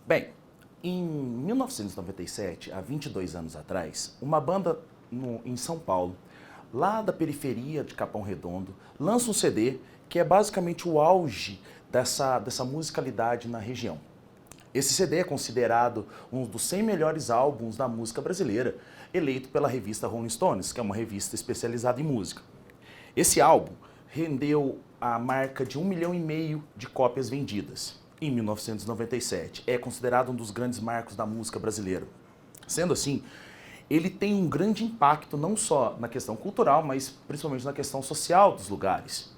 Bem, em 1997, há 22 anos atrás, uma banda em São Paulo, lá da periferia de Capão Redondo, lança um CD que é basicamente o auge dessa musicalidade na região. Esse CD é considerado um dos 100 melhores álbuns da música brasileira, eleito pela revista Rolling Stones, que é uma revista especializada em música. Esse álbum rendeu a marca de 1,5 milhão de cópias vendidas em 1997. É considerado um dos grandes marcos da música brasileira. Sendo assim, ele tem um grande impacto não só na questão cultural, mas principalmente na questão social dos lugares.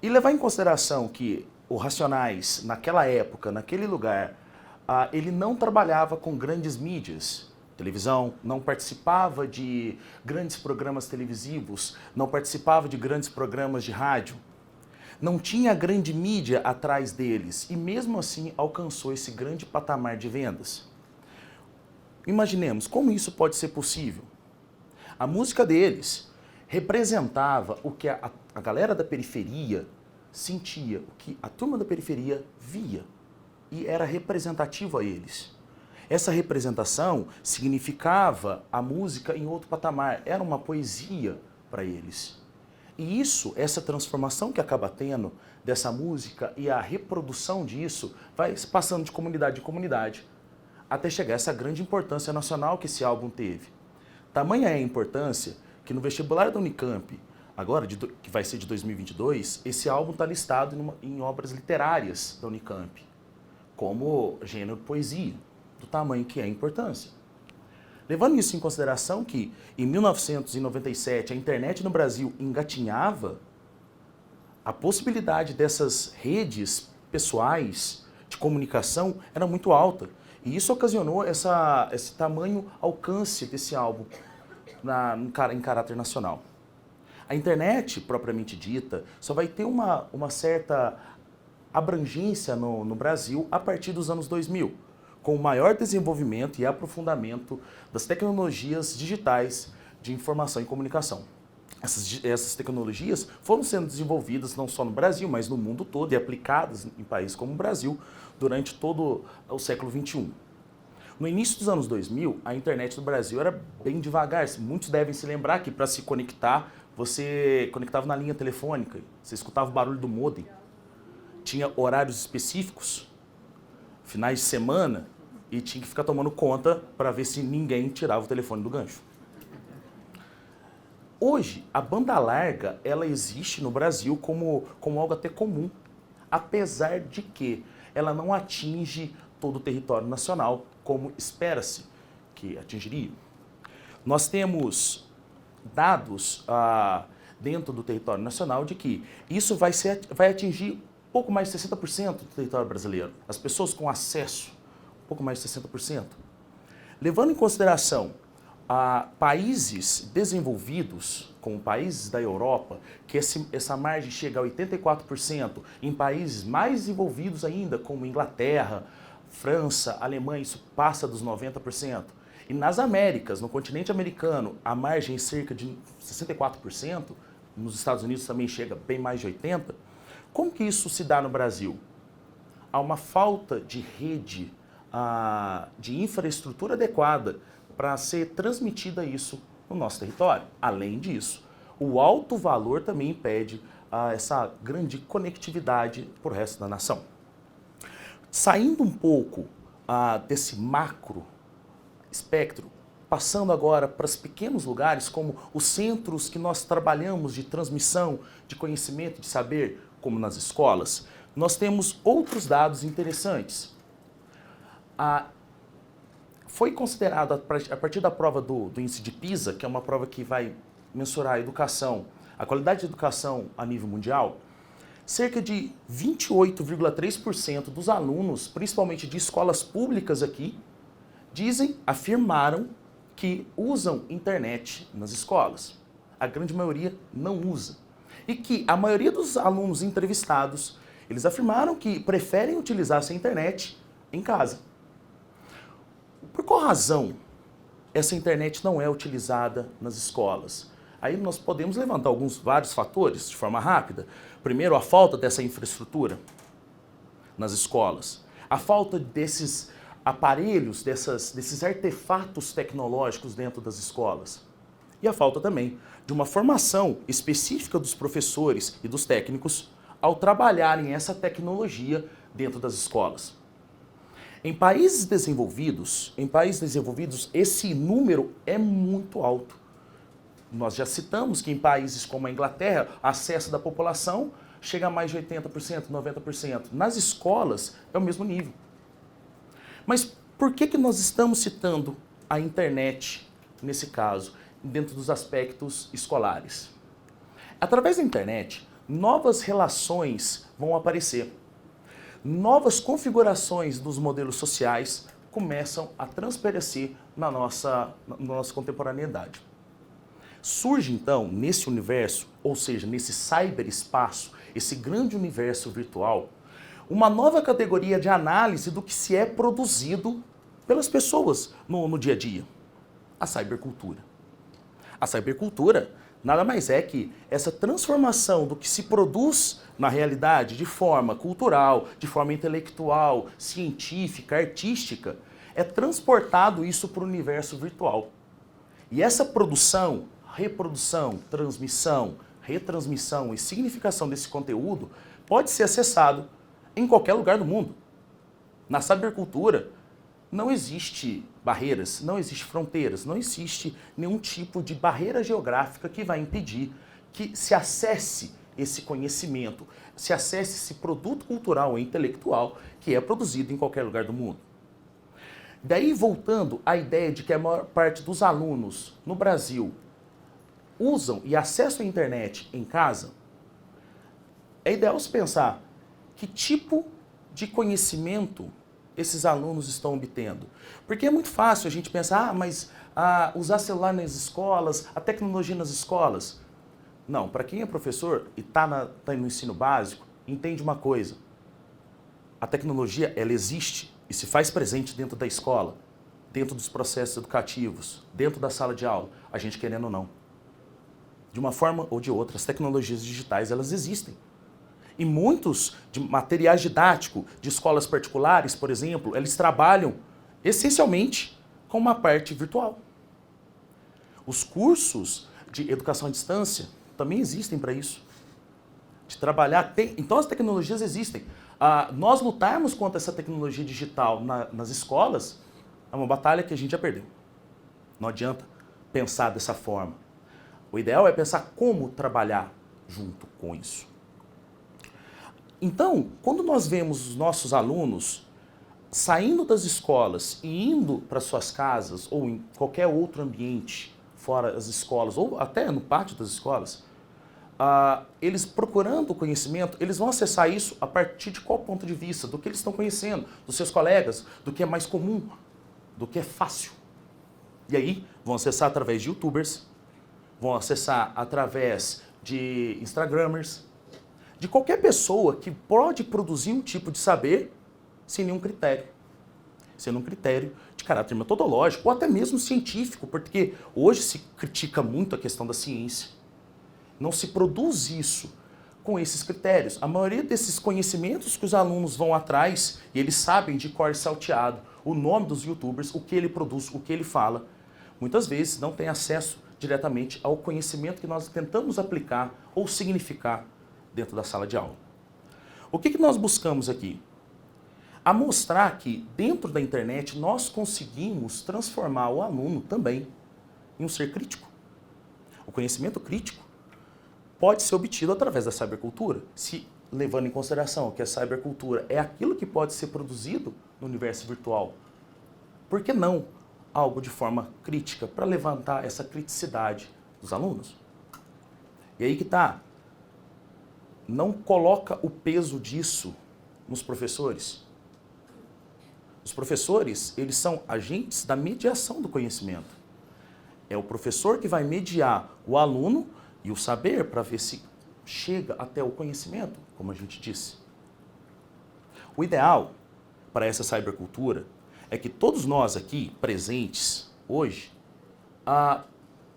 E levar em consideração que o Racionais, naquela época, naquele lugar, ele não trabalhava com grandes mídias, televisão, não participava de grandes programas televisivos, não participava de grandes programas de rádio, não tinha grande mídia atrás deles e mesmo assim alcançou esse grande patamar de vendas. Imaginemos como isso pode ser possível. A música deles representava o que a galera da periferia sentia, o que a turma da periferia via e era representativo a eles. Essa representação significava a música em outro patamar, era uma poesia para eles. E isso, essa transformação que acaba tendo dessa música e a reprodução disso, vai passando de comunidade em comunidade, até chegar a essa grande importância nacional que esse álbum teve. Tamanha é a importância que no vestibular da Unicamp, agora que vai ser de 2022, esse álbum está listado em obras literárias da Unicamp, como gênero poesia, do tamanho que é a importância. Levando isso em consideração que, em 1997, a internet no Brasil engatinhava, a possibilidade dessas redes pessoais de comunicação era muito alta. E isso ocasionou esse tamanho alcance desse álbum em caráter nacional. A internet, propriamente dita, só vai ter uma certa abrangência no Brasil a partir dos anos 2000, com o maior desenvolvimento e aprofundamento das tecnologias digitais de informação e comunicação. Essas tecnologias foram sendo desenvolvidas não só no Brasil, mas no mundo todo e aplicadas em países como o Brasil durante todo o século XXI. No início dos anos 2000, a internet no Brasil era bem devagar. Muitos devem se lembrar que para se conectar, você conectava na linha telefônica, você escutava o barulho do modem. Tinha horários específicos, finais de semana, e tinha que ficar tomando conta para ver se ninguém tirava o telefone do gancho. Hoje, a banda larga, ela existe no Brasil como algo até comum, apesar de que ela não atinge todo o território nacional, como espera-se que atingiria. Nós temos dados dentro do território nacional de que isso vai atingir pouco mais de 60% do território brasileiro. As pessoas com acesso, pouco mais de 60%. Levando em consideração países desenvolvidos, como países da Europa, que essa margem chega a 84%, em países mais desenvolvidos ainda, como Inglaterra, França, Alemanha, isso passa dos 90%. E nas Américas, no continente americano, a margem é cerca de 64%, nos Estados Unidos também chega bem mais de 80%. Como que isso se dá no Brasil? Há uma falta de rede, de infraestrutura adequada para ser transmitida isso no nosso território. Além disso, o alto valor também impede essa grande conectividade para o resto da nação. Saindo um pouco desse macro espectro, passando agora para os pequenos lugares, como os centros que nós trabalhamos de transmissão de conhecimento, de saber, como nas escolas, nós temos outros dados interessantes. Foi considerado, a partir da prova do índice de PISA, que é uma prova que vai mensurar a educação, a qualidade de educação a nível mundial, cerca de 28,3% dos alunos, principalmente de escolas públicas aqui, afirmaram que usam internet nas escolas. A grande maioria não usa. E que a maioria dos alunos entrevistados, eles afirmaram que preferem utilizar essa internet em casa. Por qual razão essa internet não é utilizada nas escolas? Aí nós podemos levantar vários fatores de forma rápida. Primeiro, a falta dessa infraestrutura nas escolas. A falta desses aparelhos, desses artefatos tecnológicos dentro das escolas. E a falta também de uma formação específica dos professores e dos técnicos ao trabalharem essa tecnologia dentro das escolas. Em países desenvolvidos, esse número é muito alto. Nós já citamos que em países como a Inglaterra, o acesso da população chega a mais de 80%, 90%. Nas escolas é o mesmo nível. Mas por que nós estamos citando a internet, nesse caso, dentro dos aspectos escolares? Através da internet, novas relações vão aparecer. Novas configurações dos modelos sociais começam a transparecer na nossa contemporaneidade. Surge então, nesse universo, ou seja, nesse cyberespaço, esse grande universo virtual, uma nova categoria de análise do que se é produzido pelas pessoas no dia a dia. A cybercultura. A cybercultura nada mais é que essa transformação do que se produz na realidade de forma cultural, de forma intelectual, científica, artística, é transportado isso para o universo virtual. E essa produção, reprodução, transmissão, retransmissão e significação desse conteúdo pode ser acessado em qualquer lugar do mundo. Na cybercultura não existe barreiras, não existe fronteiras, não existe nenhum tipo de barreira geográfica que vai impedir que se acesse esse conhecimento, se acesse esse produto cultural ou intelectual que é produzido em qualquer lugar do mundo. Daí, voltando à ideia de que a maior parte dos alunos no Brasil usam e acessam a internet em casa, é ideal se pensar que tipo de conhecimento esses alunos estão obtendo. Porque é muito fácil a gente pensar, mas usar celular nas escolas, a tecnologia nas escolas. Não, para quem é professor e está no ensino básico, entende uma coisa. A tecnologia, ela existe e se faz presente dentro da escola, dentro dos processos educativos, dentro da sala de aula, a gente querendo ou não. De uma forma ou de outra, as tecnologias digitais, elas existem. E muitos de materiais didáticos de escolas particulares, por exemplo, eles trabalham essencialmente com uma parte virtual. Os cursos de educação à distância também existem para isso. De trabalhar, então as tecnologias existem. Nós lutarmos contra essa tecnologia digital nas escolas é uma batalha que a gente já perdeu. Não adianta pensar dessa forma. O ideal é pensar como trabalhar junto com isso. Então, quando nós vemos os nossos alunos saindo das escolas e indo para suas casas ou em qualquer outro ambiente fora das escolas ou até no pátio das escolas, eles procurando o conhecimento, eles vão acessar isso a partir de qual ponto de vista? Do que eles estão conhecendo, dos seus colegas, do que é mais comum, do que é fácil. E aí vão acessar através de YouTubers, vão acessar através de Instagramers, de qualquer pessoa que pode produzir um tipo de saber sem nenhum critério. Sendo um critério de caráter metodológico ou até mesmo científico, porque hoje se critica muito a questão da ciência. Não se produz isso com esses critérios. A maioria desses conhecimentos que os alunos vão atrás, e eles sabem de cor salteado o nome dos youtubers, o que ele produz, o que ele fala, muitas vezes não tem acesso diretamente ao conhecimento que nós tentamos aplicar ou significar dentro da sala de aula. O que nós buscamos aqui? A mostrar que dentro da internet nós conseguimos transformar o aluno também em um ser crítico. O conhecimento crítico pode ser obtido através da cybercultura, se levando em consideração que a cybercultura é aquilo que pode ser produzido no universo virtual. Por que não algo de forma crítica, para levantar essa criticidade dos alunos? E aí que está. Não coloca o peso disso nos professores. Os professores, eles são agentes da mediação do conhecimento. É o professor que vai mediar o aluno e o saber para ver se chega até o conhecimento, como a gente disse. O ideal para essa cybercultura é que todos nós aqui presentes hoje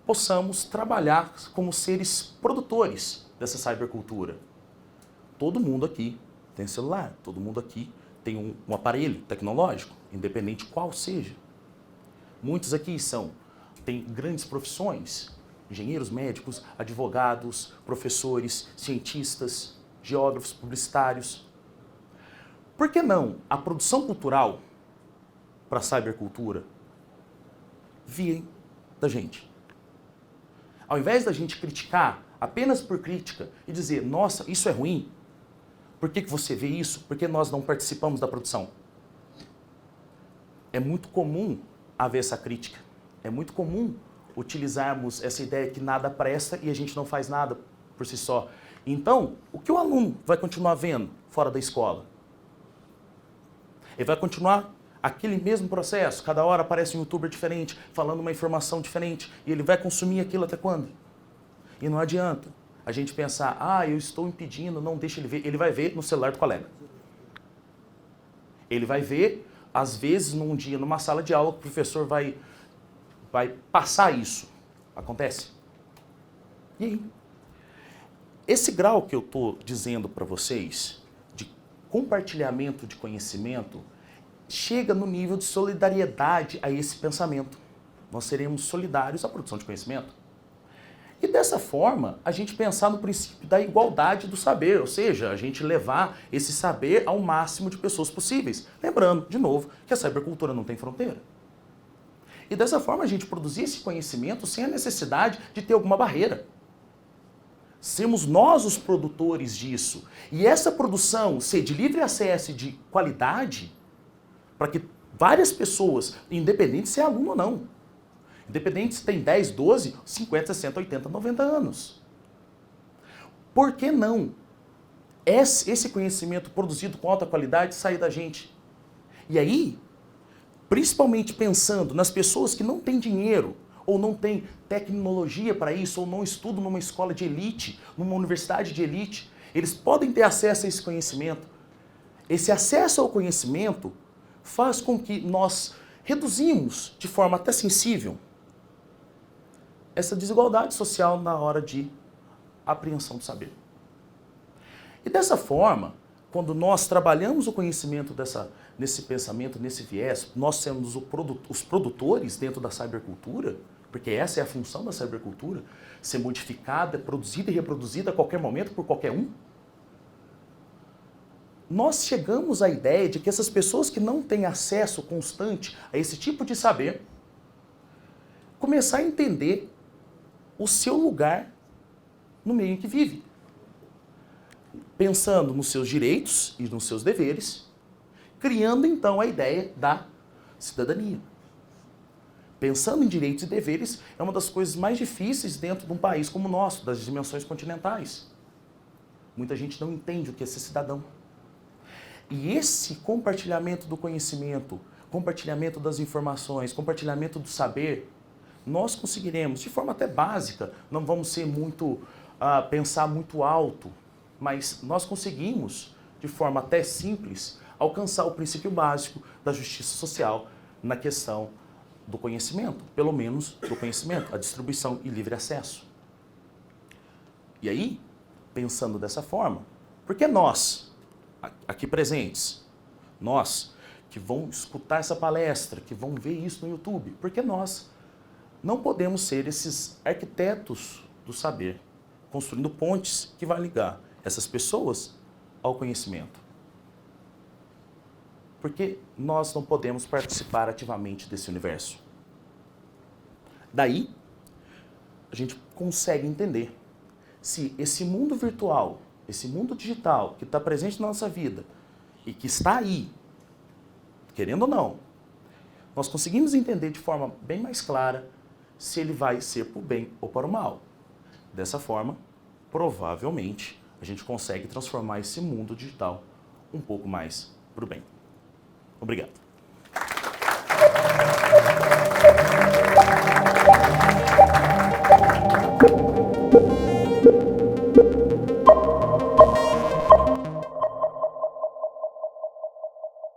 possamos trabalhar como seres produtores dessa cybercultura. Todo mundo aqui tem celular, todo mundo aqui tem um aparelho tecnológico, independente qual seja. Muitos aqui têm grandes profissões, engenheiros médicos, advogados, professores, cientistas, geógrafos, publicitários. Por que não a produção cultural para a cybercultura vir da gente? Ao invés da gente criticar apenas por crítica e dizer, nossa, isso é ruim, por que você vê isso? Por que nós não participamos da produção? É muito comum haver essa crítica. É muito comum utilizarmos essa ideia que nada presta e a gente não faz nada por si só. Então, o que o aluno vai continuar vendo fora da escola? Ele vai continuar aquele mesmo processo. Cada hora aparece um youtuber diferente, falando uma informação diferente. E ele vai consumir aquilo até quando? E não adianta a gente pensar, eu estou impedindo, não deixa ele ver. Ele vai ver no celular do colega. Ele vai ver, às vezes, num dia, numa sala de aula, que o professor vai passar isso. Acontece? E aí? Esse grau que eu estou dizendo para vocês, de compartilhamento de conhecimento, chega no nível de solidariedade a esse pensamento. Nós seremos solidários à produção de conhecimento. E dessa forma, a gente pensar no princípio da igualdade do saber, ou seja, a gente levar esse saber ao máximo de pessoas possíveis. Lembrando, de novo, que a cybercultura não tem fronteira. E dessa forma a gente produzir esse conhecimento sem a necessidade de ter alguma barreira. Sermos nós os produtores disso. E essa produção ser de livre acesso e de qualidade, para que várias pessoas, independente se é aluno ou não, independente se tem 10, 12, 50, 60, 80, 90 anos. Por que não esse conhecimento produzido com alta qualidade sair da gente? E aí, principalmente pensando nas pessoas que não têm dinheiro, ou não têm tecnologia para isso, ou não estudam numa escola de elite, numa universidade de elite, eles podem ter acesso a esse conhecimento. Esse acesso ao conhecimento faz com que nós reduzimos, de forma até sensível, essa desigualdade social na hora de apreensão do saber. E dessa forma, quando nós trabalhamos o conhecimento nesse pensamento, nesse viés, nós sendo os produtores dentro da cybercultura, porque essa é a função da cybercultura, ser modificada, produzida e reproduzida a qualquer momento por qualquer um, nós chegamos à ideia de que essas pessoas que não têm acesso constante a esse tipo de saber, começar a entender o seu lugar no meio em que vive. Pensando nos seus direitos e nos seus deveres, criando então a ideia da cidadania. Pensando em direitos e deveres é uma das coisas mais difíceis dentro de um país como o nosso, das dimensões continentais. Muita gente não entende o que é ser cidadão. E esse compartilhamento do conhecimento, compartilhamento das informações, compartilhamento do saber, nós conseguiremos, de forma até básica, não vamos ser pensar muito alto, mas nós conseguimos, de forma até simples, alcançar o princípio básico da justiça social na questão do conhecimento, pelo menos do conhecimento, a distribuição e livre acesso. E aí, pensando dessa forma, por que nós, aqui presentes, nós que vão escutar essa palestra, que vão ver isso no YouTube, por que nós não podemos ser esses arquitetos do saber, construindo pontes que vão ligar essas pessoas ao conhecimento? Porque nós não podemos participar ativamente desse universo. Daí, a gente consegue entender se esse mundo virtual, esse mundo digital que está presente na nossa vida e que está aí, querendo ou não, nós conseguimos entender de forma bem mais clara se ele vai ser para o bem ou para o mal. Dessa forma, provavelmente, a gente consegue transformar esse mundo digital um pouco mais para o bem. Obrigado.